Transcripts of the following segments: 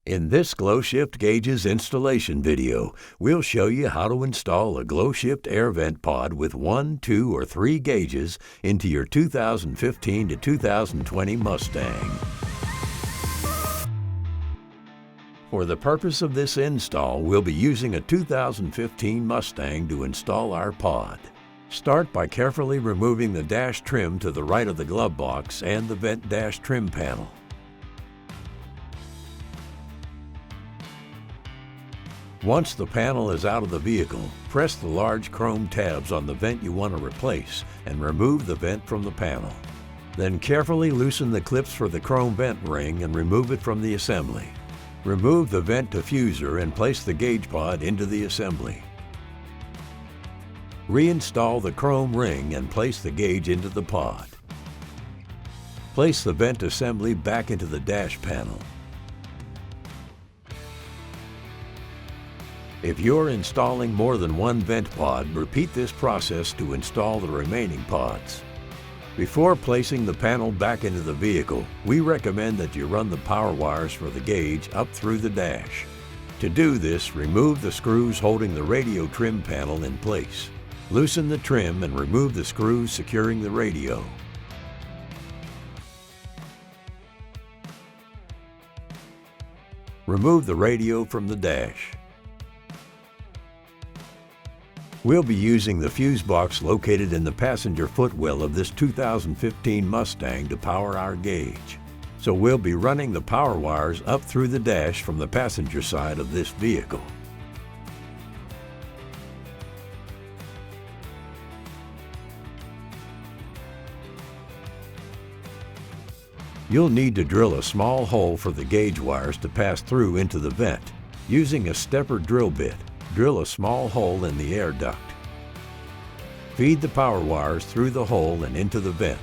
In this GlowShift Gauges installation video, we'll show you how to install a GlowShift air vent pod with 1, 2, or 3 gauges into your 2015 to 2020 Mustang. For the purpose of this install, we'll be using a 2015 Mustang to install our pod. Start by carefully removing the dash trim to the right of the glove box and the vent dash trim panel. Once the panel is out of the vehicle, press the large chrome tabs on the vent you want to replace and remove the vent from the panel. Then carefully loosen the clips for the chrome vent ring and remove it from the assembly. Remove the vent diffuser and place the gauge pod into the assembly. Reinstall the chrome ring and place the gauge into the pod. Place the vent assembly back into the dash panel. If you're installing more than one vent pod, repeat this process to install the remaining pods. Before placing the panel back into the vehicle, we recommend that you run the power wires for the gauge up through the dash. To do this, remove the screws holding the radio trim panel in place. Loosen the trim and remove the screws securing the radio. Remove the radio from the dash. We'll be using the fuse box located in the passenger footwell of this 2015 Mustang to power our gauge. So we'll be running the power wires up through the dash from the passenger side of this vehicle. You'll need to drill a small hole for the gauge wires to pass through into the vent. Using a stepper drill bit, drill a small hole in the air duct. Feed the power wires through the hole and into the vent.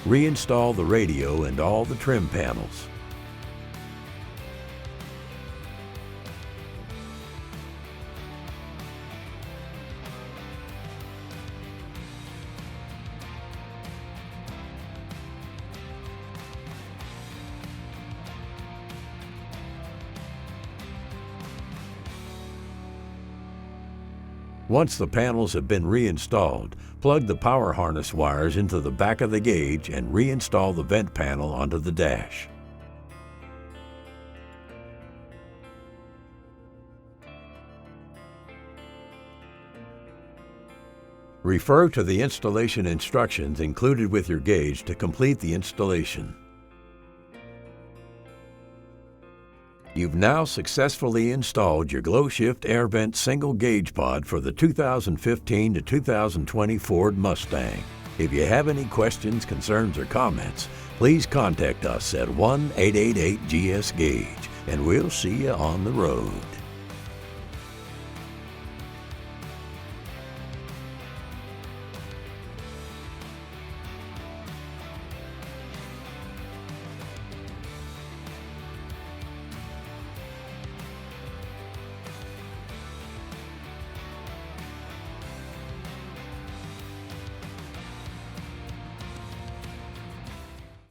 Reinstall the radio and all the trim panels. Once the panels have been reinstalled, plug the power harness wires into the back of the gauge and reinstall the vent panel onto the dash. Refer to the installation instructions included with your gauge to complete the installation. You've now successfully installed your GlowShift Air Vent Single Gauge Pod for the 2015 to 2020 Ford Mustang. If you have any questions, concerns, or comments, please contact us at 1-888-GS-GAUGE, and we'll see you on the road.